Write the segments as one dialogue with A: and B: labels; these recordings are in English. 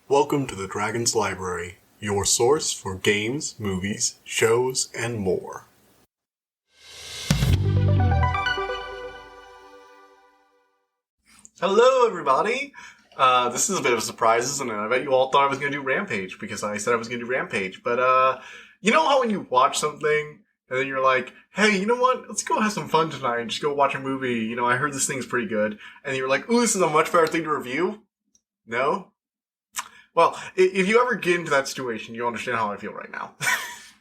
A: Welcome to the Dragon's Library, your source for games, movies, shows, and more. Hello, everybody! This is a bit of a surprise, isn't it? I bet you all thought I was going to do Rampage, because I said I was going to do Rampage. But, you know how when you watch something, and then you're like, hey, you know what? Let's go have some fun tonight and just go watch a movie. You know, I heard this thing's pretty good. And you're like, ooh, this is a much better thing to review? No? Well, if you ever get into that situation, you'll understand how I feel right now.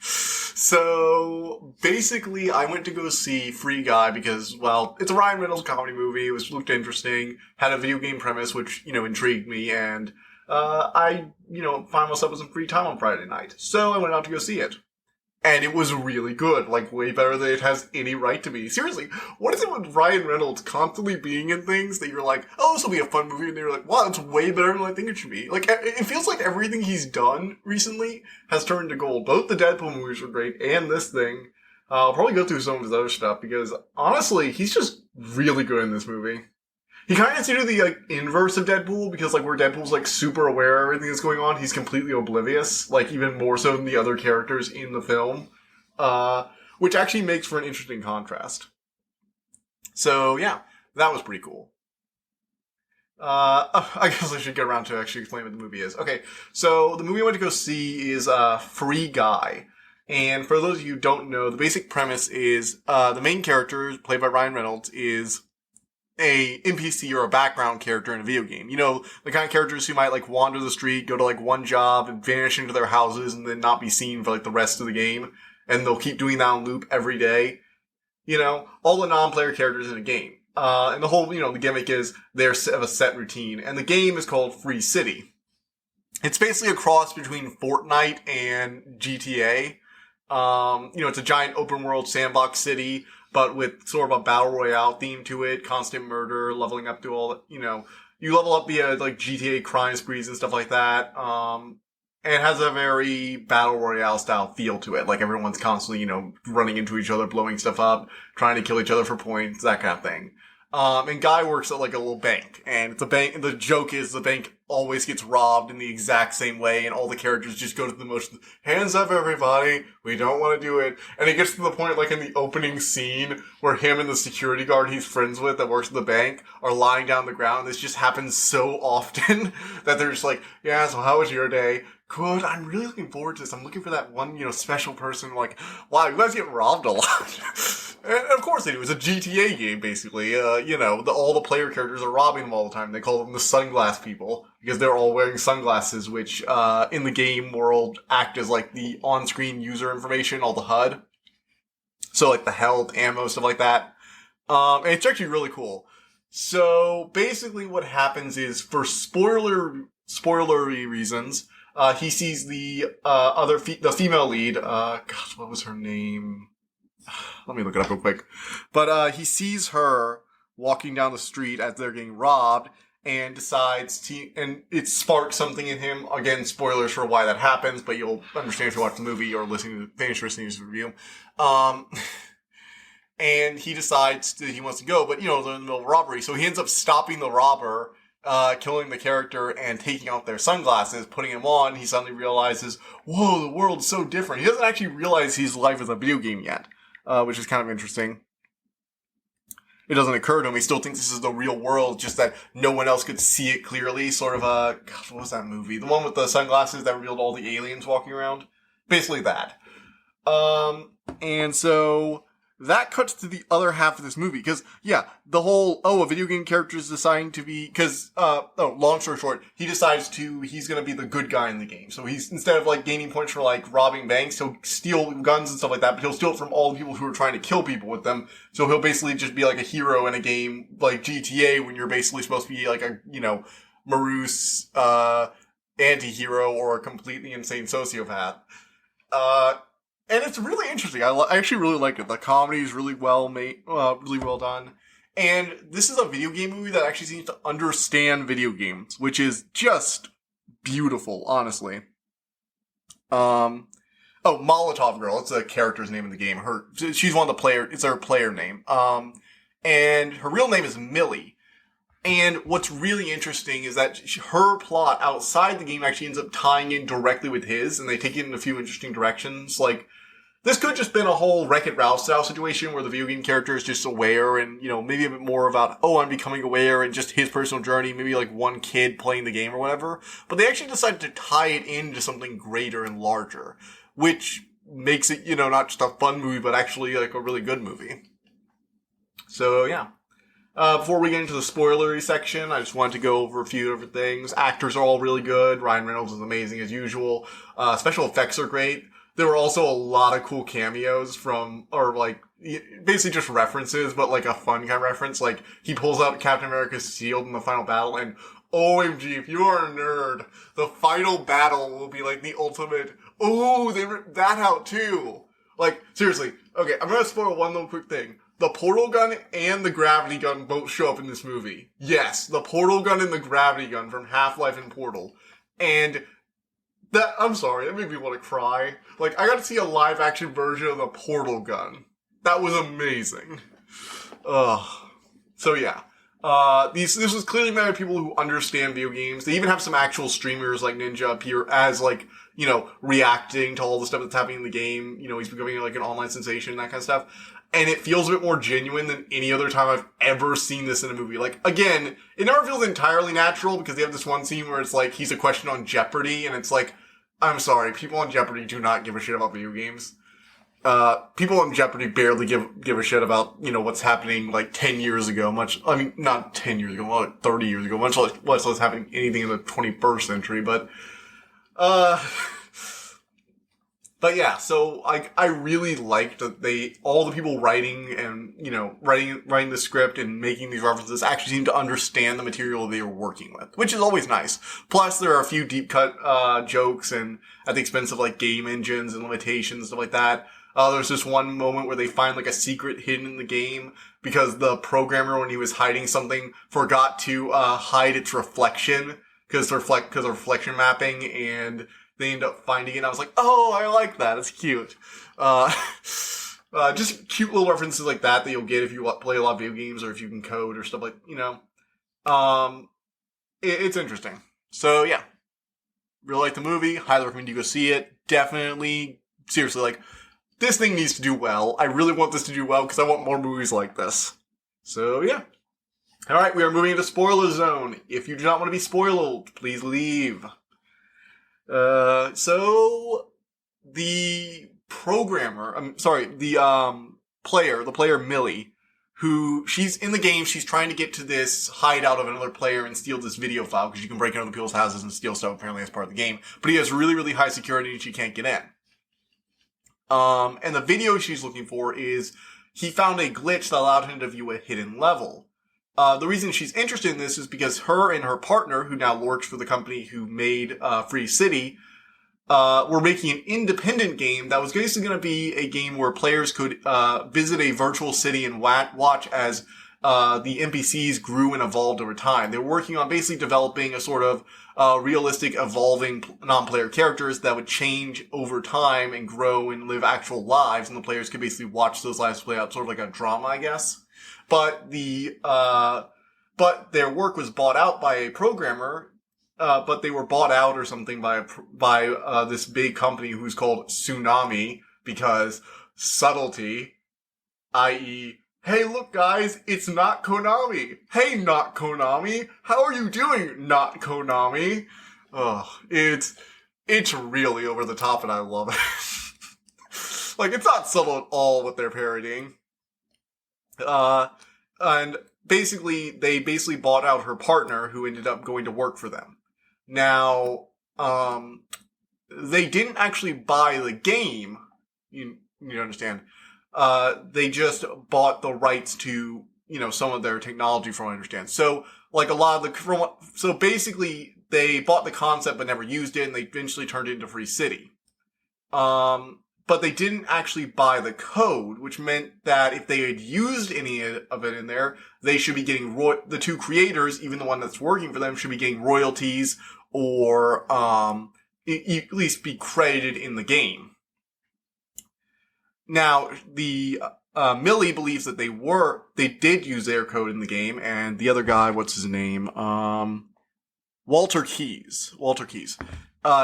A: So, basically, I went to go see Free Guy because, well, it's a Ryan Reynolds comedy movie. It looked interesting, had a video game premise, which, intrigued me, and I found myself with some free time on Friday night. So I went out to go see it. And it was really good, like way better than it has any right to be. Seriously, what is it with Ryan Reynolds constantly being in things that you're like, oh, this will be a fun movie, and you're like, wow, it's way better than I think it should be. Like, it feels like everything he's done recently has turned to gold. Both the Deadpool movies were great, and this thing. I'll probably go through some of his other stuff, because honestly, he's just really good in this movie. He kind of has to do the, inverse of Deadpool, because, where Deadpool's, super aware of everything that's going on, he's completely oblivious, even more so than the other characters in the film, which actually makes for an interesting contrast. So, yeah, that was pretty cool. I guess I should get around to actually explain what the movie is. Okay, so the movie I went to go see is, Free Guy. And for those of you who don't know, the basic premise is, the main character, played by Ryan Reynolds, is a NPC or a background character in a video game. You know, the kind of characters who might, wander the street, go to, one job, and vanish into their houses, and then not be seen for, the rest of the game. And they'll keep doing that on loop every day. All the non-player characters in a game. And the whole, the gimmick is they have a set routine. And the game is called Free City. It's basically a cross between Fortnite and GTA. It's a giant open world sandbox city, but with sort of a battle royale theme to it, constant murder, leveling up to all, you level up via, GTA crime sprees and stuff like that. And it has a very battle royale style feel to it. Everyone's constantly, running into each other, blowing stuff up, trying to kill each other for points, that kind of thing. And Guy works at, a little bank. And it's a bank, and the joke is the bank always gets robbed in the exact same way, and all the characters just go to the motion, hands up everybody, we don't want to do it. And it gets to the point, in the opening scene, where him and the security guard he's friends with that works at the bank are lying down on the ground. This just happens so often that they're just like, yeah, so how was your day? Good, I'm really looking forward to this. I'm looking for that one, special person, wow, you guys get robbed a lot. And of course they do. It's a GTA game, basically. All the player characters are robbing them all the time. They call them the sunglass people, because they're all wearing sunglasses, which, in the game world, act as, the on-screen user information, all the HUD. So, the health, ammo, stuff like that. And it's actually really cool. So, basically what happens is, for spoilery reasons, he sees the, the female lead, gosh, what was her name? Let me look it up real quick. But, he sees her walking down the street as they're getting robbed and decides and it sparks something in him. Again, spoilers for why that happens, but you'll understand if you watch the movie or finish listening to the review. And he decides that he wants to go, but, they're in the middle of a robbery. So he ends up stopping the robber, killing the character and taking off their sunglasses, putting them on. He suddenly realizes, whoa, the world's so different. He doesn't actually realize his life is a video game yet. Which is kind of interesting. It doesn't occur to him. He still thinks this is the real world, just that no one else could see it clearly. Sort of gosh, what was that movie? The one with the sunglasses that revealed all the aliens walking around? Basically that. And so that cuts to the other half of this movie. Because, yeah, the whole, a video game character is deciding to be, long story short, he's gonna be the good guy in the game. So he's, instead of, gaining points for, robbing banks, he'll steal guns and stuff like that, but he'll steal it from all the people who are trying to kill people with them. So he'll basically just be, a hero in a game like GTA, when you're basically supposed to be, morose, anti-hero or a completely insane sociopath. And it's really interesting. I actually really like it. The comedy is really well made, really well done. And this is a video game movie that actually seems to understand video games, which is just beautiful, honestly. Molotov Girl. It's a character's name in the game. She's one of the it's her player name. And her real name is Millie. And what's really interesting is that her plot outside the game actually ends up tying in directly with his, and they take it in a few interesting directions. Like, this could just been a whole Wreck-It Ralph style situation where the video game character is just aware and, maybe a bit more about, I'm becoming aware and just his personal journey, maybe like one kid playing the game or whatever. But they actually decided to tie it into something greater and larger, which makes it, not just a fun movie, but actually like a really good movie. So, yeah. Before we get into the spoilery section, I just wanted to go over a few different things. Actors are all really good. Ryan Reynolds is amazing as usual. Special effects are great. There were also a lot of cool cameos basically just references, but like a fun kind of reference. Like, he pulls out Captain America's shield in the final battle, and OMG, if you are a nerd, the final battle will be like the ultimate, they ripped that out too. Like, seriously. Okay, I'm gonna spoil one little quick thing. The portal gun and the gravity gun both show up in this movie. Yes, the portal gun and the gravity gun from Half-Life and Portal. And I'm sorry, that made me want to cry. Like, I got to see a live-action version of the portal gun. That was amazing. So yeah. This was clearly made by people who understand video games. They even have some actual streamers like Ninja appear as reacting to all the stuff that's happening in the game. He's becoming like an online sensation, that kind of stuff. And it feels a bit more genuine than any other time I've ever seen this in a movie. Like, again, it never feels entirely natural because they have this one scene where it's like, he's a question on Jeopardy! And it's like, I'm sorry, people on Jeopardy! Do not give a shit about video games. People on Jeopardy! Barely give a shit about, what's happening like 10 years ago, not 10 years ago, like 30 years ago, much less happening anything in the 21st century, But yeah, so I really liked that all the people writing and, writing the script and making these references actually seem to understand the material they were working with, which is always nice. Plus, there are a few deep cut, jokes and at the expense of like game engines and limitations, stuff like that. There's this one moment where they find like a secret hidden in the game because the programmer, when he was hiding something, forgot to, hide its reflection because of reflection mapping, and they end up finding it, and I was like, I like that. It's cute. Just cute little references like that you'll get if you play a lot of video games or if you can code or stuff like, it's interesting. So, yeah. Really like the movie. Highly recommend you go see it. Definitely, seriously, like, this thing needs to do well. I really want this to do well because I want more movies like this. So, yeah. Alright, we are moving into spoiler zone. If you do not want to be spoiled, please leave. So the player Millie, who she's in the game, she's trying to get to this hideout of another player and steal this video file because you can break into other people's houses and steal stuff apparently as part of the game. But he has really, really high security and she can't get in. And the video she's looking for is he found a glitch that allowed him to view a hidden level. The reason she's interested in this is because her and her partner, who now works for the company who made Free City, were making an independent game that was basically going to be a game where players could visit a virtual city and watch as the NPCs grew and evolved over time. They were working on basically developing a sort of realistic, evolving non-player characters that would change over time and grow and live actual lives, and the players could basically watch those lives play out, sort of like a drama, I guess. But but their work was bought out by a programmer, but they were bought out or something by this big company who's called Tsunami, because subtlety, i.e., hey, look guys, it's not Konami. Hey, not Konami. How are you doing, not Konami? It's really over the top and I love it. Like, it's not subtle at all what they're parodying. And they basically bought out her partner, who ended up going to work for them. Now, they didn't actually buy the game. You understand. They just bought the rights to, some of their technology, from what I understand. So, like, so basically, they bought the concept but never used it, and they eventually turned it into Free City. But they didn't actually buy the code, which meant that if they had used any of it in there, they should be getting the two creators, even the one that's working for them, should be getting royalties or at least be credited in the game. Now, the Millie believes that they did use their code in the game, and the other guy, what's his name? Walter Keys.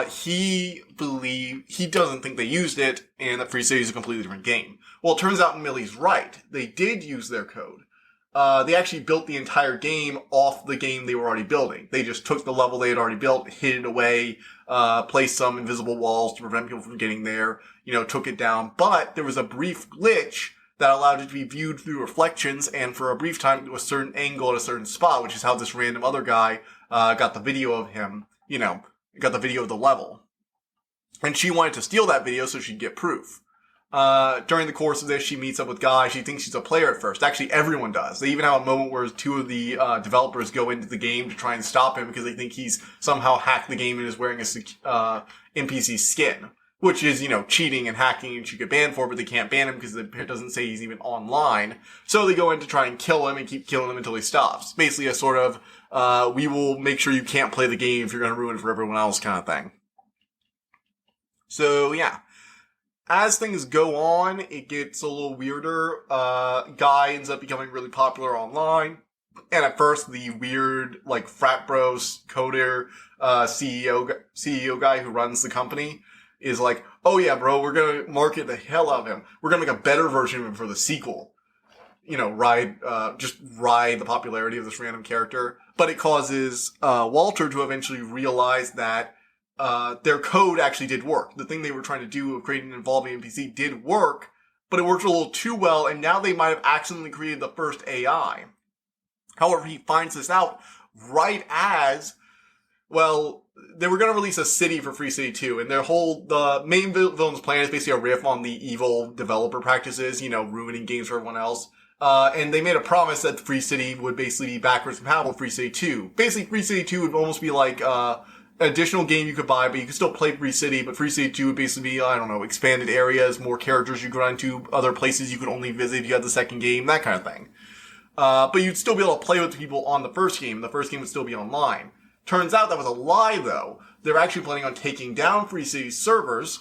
A: He doesn't think they used it, and that Free City is a completely different game. Well, it turns out Millie's right. They did use their code. They actually built the entire game off the game they were already building. They just took the level they had already built, hid it away, placed some invisible walls to prevent people from getting there, took it down. But there was a brief glitch that allowed it to be viewed through reflections, and for a brief time to a certain angle at a certain spot, which is how this random other guy got the video of him, got the video of the level. And she wanted to steal that video so she'd get proof. During the course of this, she meets up with Guy. She thinks she's a player at first. Actually, everyone does. They even have a moment where two of the developers go into the game to try and stop him because they think he's somehow hacked the game and is wearing a NPC skin, which is, cheating and hacking and she could ban for, but they can't ban him because it doesn't say he's even online. So they go in to try and kill him and keep killing him until he stops. Basically a sort of, we will make sure you can't play the game if you're going to ruin it for everyone else kind of thing. So, yeah. As things go on, it gets a little weirder. Guy ends up becoming really popular online. And at first, the weird, frat bros, coder, CEO guy who runs the company is like, oh yeah, bro, we're gonna market the hell out of him. We're gonna make a better version of him for the sequel. Ride the popularity of this random character. But it causes, Walter to eventually realize that their code actually did work. The thing they were trying to do of creating an evolving NPC did work, but it worked a little too well, and now they might have accidentally created the first AI. However, he finds this out right as, they were going to release a city for Free City 2, and the main villain's plan is basically a riff on the evil developer practices, ruining games for everyone else. And they made a promise that Free City would basically be backwards compatible with Free City 2. Basically, Free City 2 would almost be like, an additional game you could buy, but you could still play Free City, but Free City 2 would basically be, expanded areas, more characters you could run to, other places you could only visit if you had the second game, that kind of thing. But you'd still be able to play with people on the first game. The first game would still be online. Turns out that was a lie, though. They're actually planning on taking down Free City's servers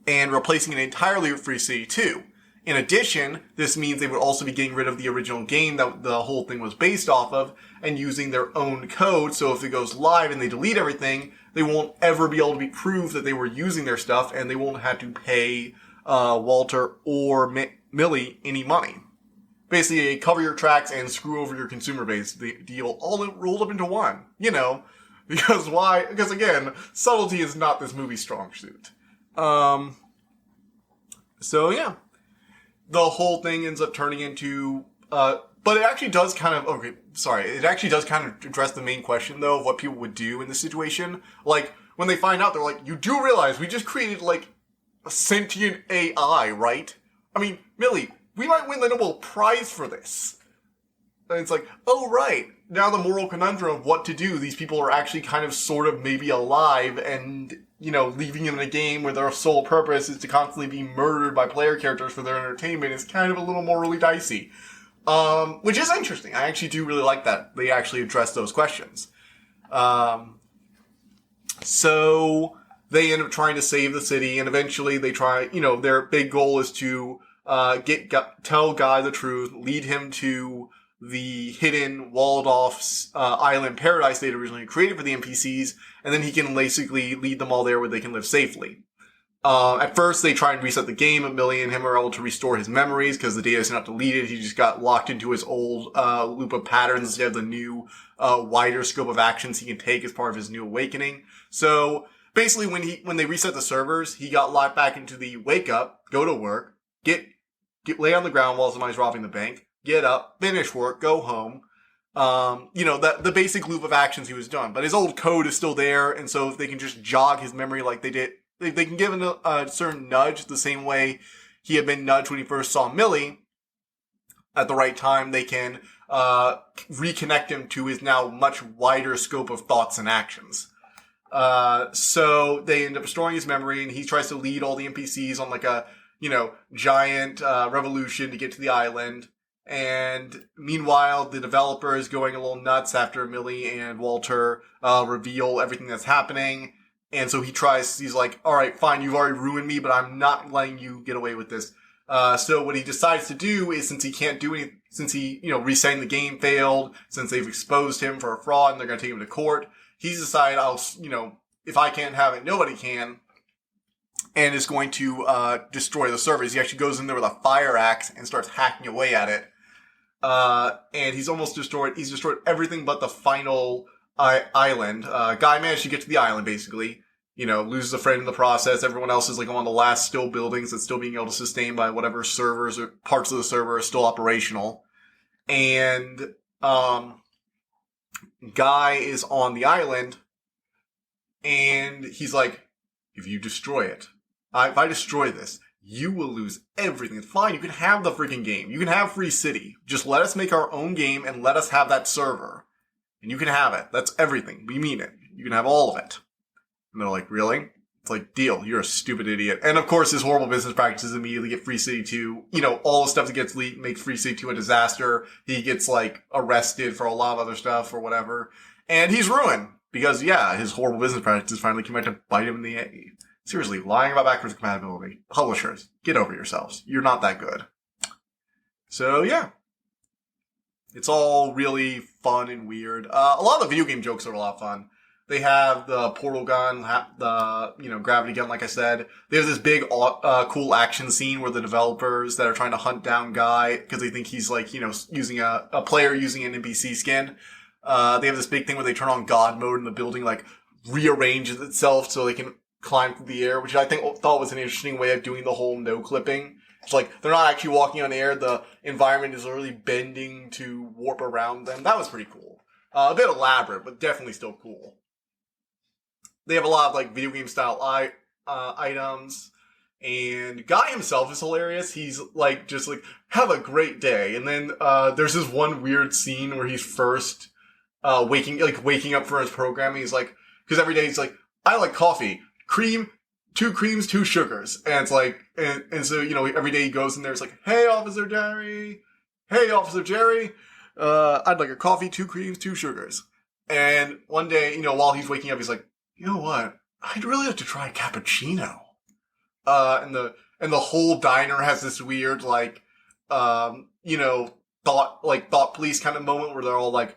A: and replacing it entirely with Free City 2. In addition, this means they would also be getting rid of the original game that the whole thing was based off of and using their own code. So if it goes live and they delete everything, they won't ever be able to be proved that they were using their stuff, and they won't have to pay Walter or Millie any money. Basically, a cover your tracks and screw over your consumer base deal all rolled up into one. Because why? Because again, subtlety is not this movie's strong suit. So yeah. The whole thing ends up turning into, but it actually does kind of, it actually does kind of address the main question, though, of what people would do in this situation. When they find out, they're like, you do realize we just created, a sentient AI, right? I mean, Millie, we might win the Nobel Prize for this. And it's like, oh, right. Now the moral conundrum of what to do. These people are actually kind of sort of maybe alive and, leaving them in a game where their sole purpose is to constantly be murdered by player characters for their entertainment is kind of a little morally dicey. Which is interesting. I actually do really like that they actually address those questions. So they end up trying to save the city, and eventually they try, their big goal is to tell Guy the truth, lead him to the hidden, walled-off island paradise they'd originally created for the NPCs, and then he can basically lead them all there where they can live safely. At first, they try and reset the game, and Millie and him are able to restore his memories, because the data is not deleted. He just got locked into his old loop of patterns instead of the new, wider scope of actions he can take as part of his new awakening. So, basically, when they reset the servers, he got locked back into the wake up, go to work, lay on the ground while somebody's robbing the bank, get up, finish work, go home. The basic loop of actions he was done. But his old code is still there, and so if they can just jog his memory like they did, they can give him a certain nudge the same way he had been nudged when he first saw Millie at the right time. They can reconnect him to his now much wider scope of thoughts and actions. So they end up restoring his memory, and he tries to lead all the NPCs on a giant revolution to get to the island. And meanwhile, the developer is going a little nuts after Millie and Walter reveal everything that's happening. And so he's like, all right, fine, you've already ruined me, but I'm not letting you get away with this. So what he decides to do is, since he can't do anything, since he, resetting the game failed, since they've exposed him for a fraud and they're going to take him to court, he's decided, if I can't have it, nobody can, and is going to destroy the servers. He actually goes in there with a fire axe and starts hacking away at it. And he's destroyed everything but the final island. Guy managed to get to the island, basically. Loses a friend in the process. Everyone else is like one of the last still buildings that's still being able to sustain by whatever servers or parts of the server are still operational. And, Guy is on the island, and he's like, if you destroy it, if I destroy this, you will lose everything. It's fine. You can have the freaking game. You can have Free City. Just let us make our own game and let us have that server. And you can have it. That's everything. We mean it. You can have all of it. And they're like, really? It's like, deal. You're a stupid idiot. And of course, his horrible business practices immediately get Free City 2. All the stuff that gets leaked makes Free City 2 a disaster. He gets, arrested for a lot of other stuff or whatever. And he's ruined. Because, his horrible business practices finally came out to bite him in the A. Seriously, lying about backwards compatibility. Publishers, get over yourselves. You're not that good. So, yeah. It's all really fun and weird. A lot of the video game jokes are a lot of fun. They have the portal gun, the, gravity gun, like I said. There's this big, cool action scene where the developers that are trying to hunt down Guy, because they think he's, using a player using an NPC skin. They have this big thing where they turn on God mode and the building, rearranges itself so they can climb through the air, which I thought was an interesting way of doing the whole no clipping. It's they're not actually walking on air, the environment is literally bending to warp around them. That was pretty cool. A bit elaborate, but definitely still cool. They have a lot of, video game style items, and Guy himself is hilarious. He's, have a great day. And then, there's this one weird scene where he's first, waking up for his programming. He's cause every day he's I like coffee. Cream, 2 creams, 2 sugars. And it's and so, every day he goes in there, it's hey, Officer Jerry. Hey, Officer Jerry. I'd like a coffee, 2 creams, 2 sugars. And one day, while he's waking up, he's you know what? I'd really like to try a cappuccino. And the whole diner has this weird, thought police kind of moment where they're all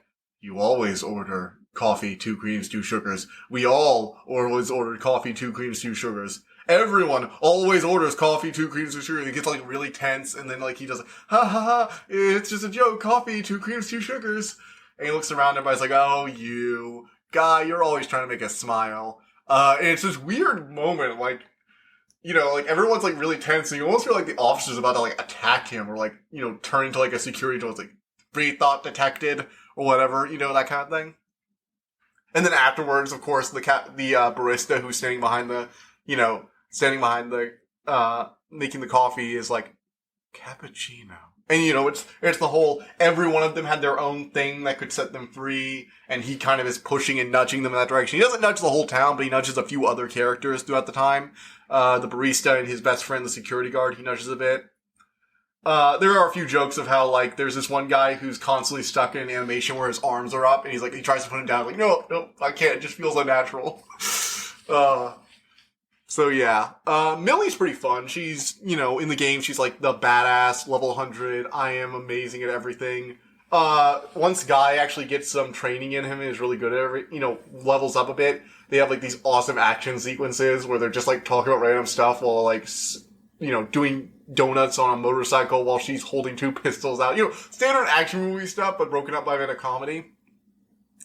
A: you always order coffee, 2 creams, 2 sugars. We all always ordered coffee, 2 creams, 2 sugars. Everyone always orders coffee, 2 creams, 2 sugars. It gets really tense, and then he does ha ha ha, it's just a joke, coffee, 2 creams, 2 sugars. And he looks around, everybody's oh, you Guy, you're always trying to make us smile. And it's this weird moment, everyone's really tense, and you almost feel the officer's about to attack him, or turn into a security door. It's free thought detected, or whatever, that kind of thing. And then afterwards, of course, the barista who's standing behind the making the coffee is cappuccino. And, it's the whole, every one of them had their own thing that could set them free, and he kind of is pushing and nudging them in that direction. He doesn't nudge the whole town, but he nudges a few other characters throughout the time. The barista and his best friend, the security guard, he nudges a bit. There are a few jokes of how, there's this one guy who's constantly stuck in an animation where his arms are up, and he's he tries to put him down, no, I can't, it just feels unnatural. So yeah, Millie's pretty fun. She's, in the game, she's the badass, level 100, I am amazing at everything. Once Guy actually gets some training in him and is really good at levels up a bit, they have these awesome action sequences where they're just talking about random stuff while doing donuts on a motorcycle while she's holding 2 pistols out. Standard action movie stuff, but broken up by a bit of comedy.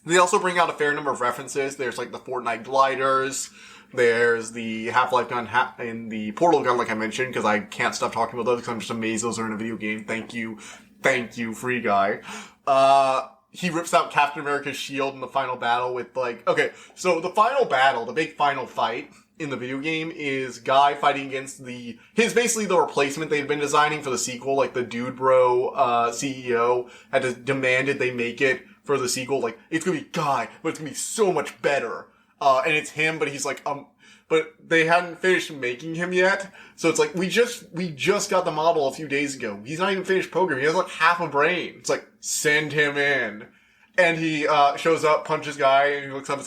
A: They also bring out a fair number of references. There's the Fortnite gliders. There's the Half-Life gun and the portal gun, like I mentioned, because I can't stop talking about those because I'm just amazed those are in a video game. Thank you, Free Guy. He rips out Captain America's shield in the final battle with okay, so the final battle, the big final fight in the video game is Guy fighting against basically the replacement they'd been designing for the sequel, the Dude Bro, CEO had demanded they make it for the sequel, it's gonna be Guy, but it's gonna be so much better. And it's him, but he's but they hadn't finished making him yet. So it's we just got the model a few days ago. He's not even finished programming. He has half a brain. It's send him in. And he, shows up, punches Guy, and he looks up, it's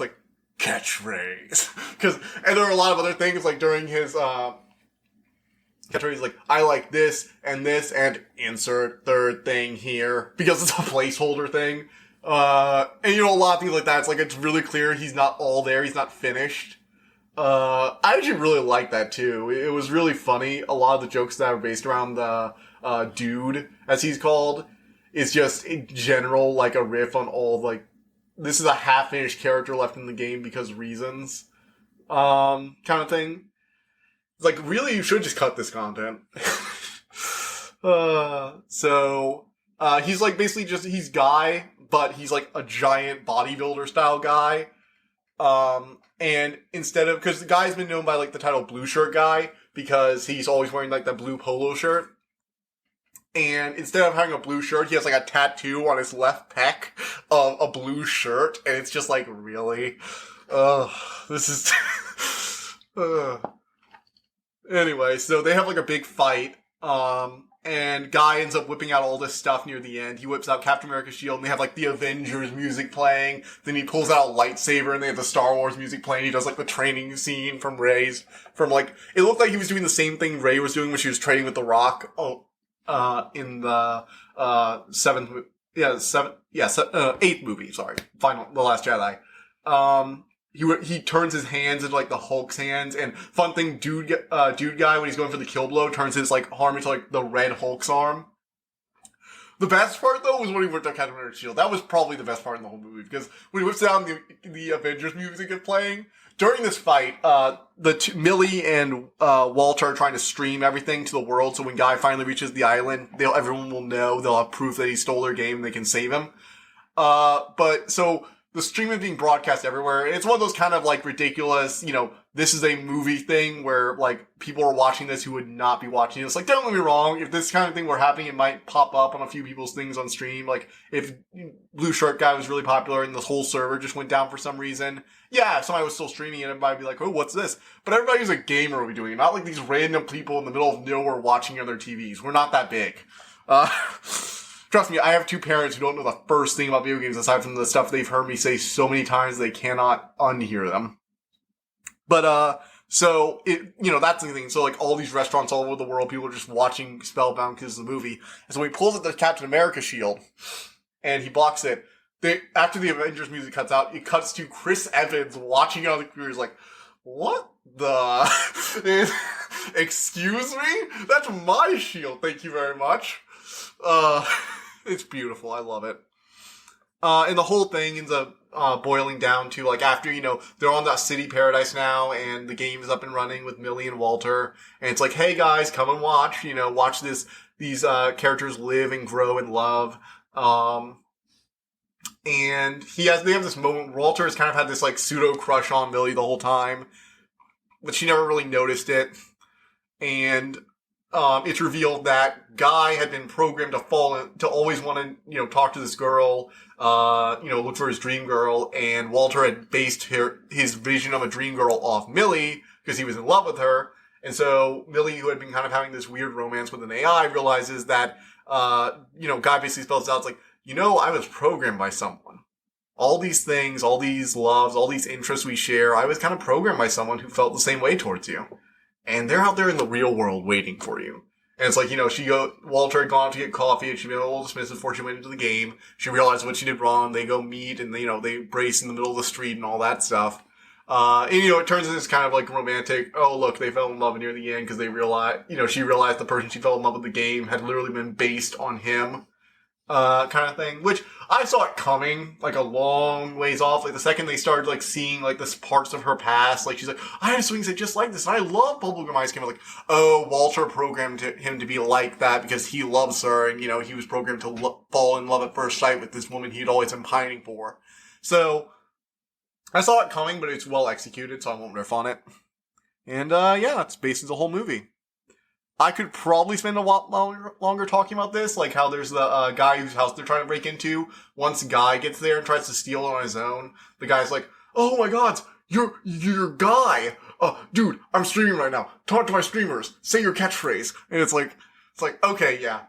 A: catchphrase. And there are a lot of other things, like during his, catchphrase, like, I like this, and insert third thing here, because it's a placeholder thing. And a lot of things like that, it's like, it's really clear he's not all there, he's not finished. I actually really like that too. It was really funny. A lot of the jokes that are based around the, dude, as he's called, is just in general, like, a riff on all, like, this is a half-finished character left in the game because reasons, kind of thing. It's like, really, you should just cut this content. He's like, basically just, he's Guy, but he's like a giant bodybuilder style guy. And instead of, because the guy's been known by like the title Blue Shirt Guy, because he's always wearing like that blue polo shirt. And instead of having a blue shirt, he has like a tattoo on his left pec of a blue shirt. And it's just like, really? This is, Anyway, so they have like a big fight. And Guy ends up whipping out all this stuff near the end. He whips out Captain America's shield, and they have like the Avengers music playing. Then he pulls out a lightsaber, and they have the Star Wars music playing. He does like the training scene from Rey's, it looked like he was doing the same thing Rey was doing when she was training with The Rock. In the, eighth movie, sorry. The Last Jedi. He turns his hands into like the Hulk's hands, and fun thing, dude guy, when he's going for the kill blow, turns his like arm into like the red Hulk's arm. The best part though was when he whipped out Captain America's shield. That was probably the best part in the whole movie, because when he whips down the Avengers music is playing, during this fight, Millie and Walter are trying to stream everything to the world, so when Guy finally reaches the island, everyone will know, they'll have proof that he stole their game, and they can save him. The stream is being broadcast everywhere. It's one of those kind of like ridiculous, this is a movie thing where like people are watching this who would not be watching it. It's like, don't get me wrong, if this kind of thing were happening, it might pop up on a few people's things on stream. Like if Blue Shirt Guy was really popular and this whole server just went down for some reason, yeah, if somebody was still streaming it, everybody would be like, oh, what's this? But everybody who's a gamer would be doing it, not like these random people in the middle of nowhere watching on their TVs. We're not that big. Trust me, I have two parents who don't know the first thing about video games aside from the stuff they've heard me say so many times they cannot unhear them. But, that's the thing. So, like, all these restaurants all over the world, people are just watching Spellbound because of the movie. And so he pulls out the Captain America shield, and he blocks it. After the Avengers music cuts out, it cuts to Chris Evans watching on the computer. He's like, what the? Excuse me? That's my shield, thank you very much. It's beautiful. I love it. And the whole thing ends up boiling down to, like, after, they're on that city paradise now, and the game is up and running with Millie and Walter, and it's like, hey guys, come and watch, watch these characters live and grow and love. And they have this moment, Walter has kind of had this, like, pseudo crush on Millie the whole time, but she never really noticed it. And it's revealed that Guy had been programmed to always want to, talk to this girl, look for his dream girl, and Walter had based his vision of a dream girl off Millie, because he was in love with her, and so Millie, who had been kind of having this weird romance with an AI, realizes that, Guy basically spells out, it's like, I was programmed by someone. All these things, all these loves, all these interests we share, I was kind of programmed by someone who felt the same way towards you. And they're out there in the real world waiting for you. And it's like, Walter had gone out to get coffee, and she'd been a little dismissive before she went into the game. She realized what she did wrong. They go meet, and they embrace in the middle of the street and all that stuff. It turns into this kind of like romantic, oh look, they fell in love near the end because they realized, she realized the person she fell in love with the game had literally been based on him. Kind of thing, which I saw it coming, like, a long ways off. Like, the second they started, like, seeing, like, this parts of her past, like, she's like, I have swings that just like this, and I love Bubblegum Ice Cream. Like, oh, Walter programmed him to be like that because he loves her, and, he was programmed to fall in love at first sight with this woman he'd always been pining for. So, I saw it coming, but it's well executed, so I won't riff on it. And, that's basically the whole movie. I could probably spend a lot longer talking about this, like how there's the guy whose house they're trying to break into. Once Guy gets there and tries to steal it on his own, the guy's like, oh my god, you're Guy! Dude, I'm streaming right now. Talk to my streamers. Say your catchphrase. And it's like, okay, yeah.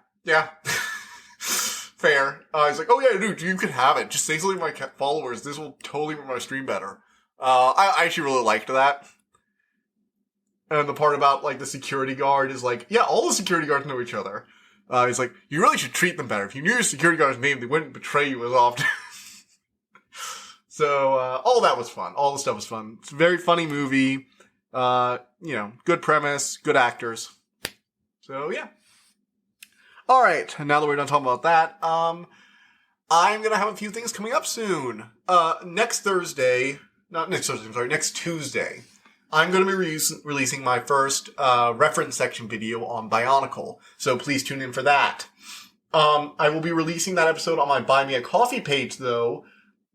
A: Fair. He's like, oh yeah, dude, you can have it. Just say something to my followers. This will totally make my stream better. I actually really liked that. And the part about, like, the security guard is like, yeah, all the security guards know each other. He's like, you really should treat them better. If you knew your security guard's name, they wouldn't betray you as often. So, all that was fun. All the stuff was fun. It's a very funny movie. Good premise, good actors. So, yeah. Alright, now that we're done talking about that, I'm gonna have a few things coming up soon. Next Tuesday, I'm going to be releasing my first reference section video on Bionicle, so please tune in for that. I will be releasing that episode on my Buy Me a Coffee page, though,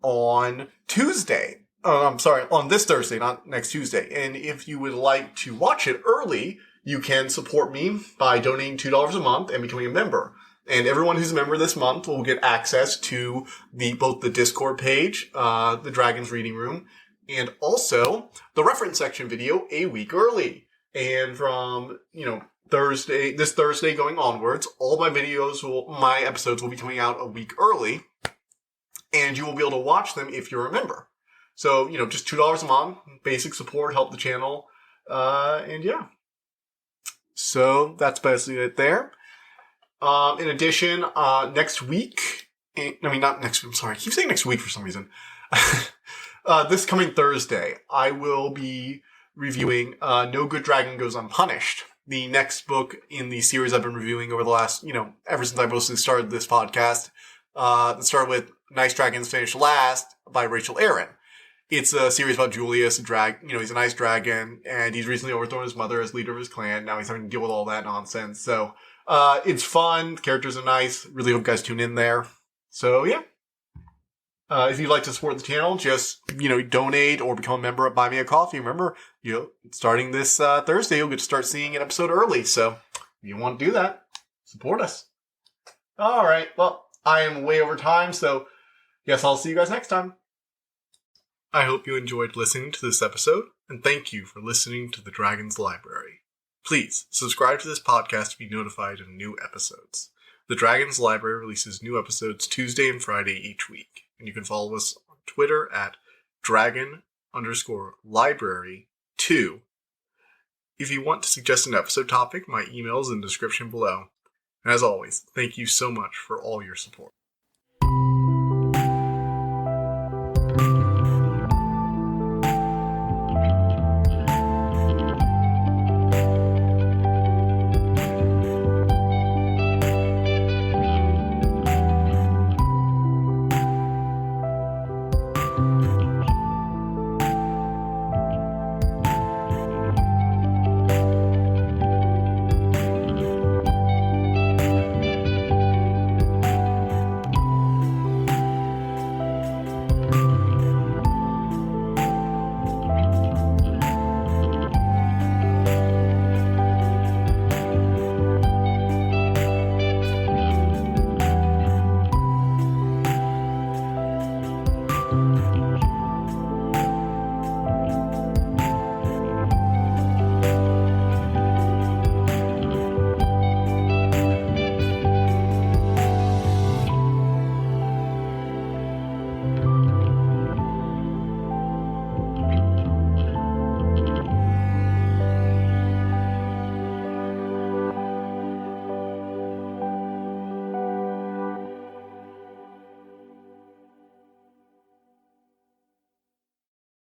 A: on Tuesday. On this Thursday, not next Tuesday. And if you would like to watch it early, you can support me by donating $2 a month and becoming a member. And everyone who's a member this month will get access to both the Discord page, the Dragon's Reading Room, and also the reference section video a week early. And from, this Thursday going onwards, all my episodes will be coming out a week early. And you will be able to watch them if you're a member. So, just $2 a month, basic support, help the channel. And yeah. So that's basically it there. In addition, next week, not next week, I'm sorry. I keep saying next week for some reason. This coming Thursday, I will be reviewing No Good Dragon Goes Unpunished, the next book in the series I've been reviewing over the last, ever since I mostly started this podcast. That started with Nice Dragons Finish Last by Rachel Aaron. It's a series about Julius, he's a nice dragon, and he's recently overthrown his mother as leader of his clan. Now he's having to deal with all that nonsense. So, it's fun. The characters are nice. Really hope you guys tune in there. So, yeah. If you'd like to support the channel, just, donate or become a member at Buy Me a Coffee. Remember, starting this Thursday, you'll get to start seeing an episode early. So, if you want to do that, support us. All right. Well, I am way over time, so guess I'll see you guys next time. I hope you enjoyed listening to this episode, and thank you for listening to the Dragon's Library. Please subscribe to this podcast to be notified of new episodes. The Dragon's Library releases new episodes Tuesday and Friday each week, and you can follow us on Twitter at dragon_library2. If you want to suggest an episode topic, my email is in the description below. And as always, thank you so much for all your support.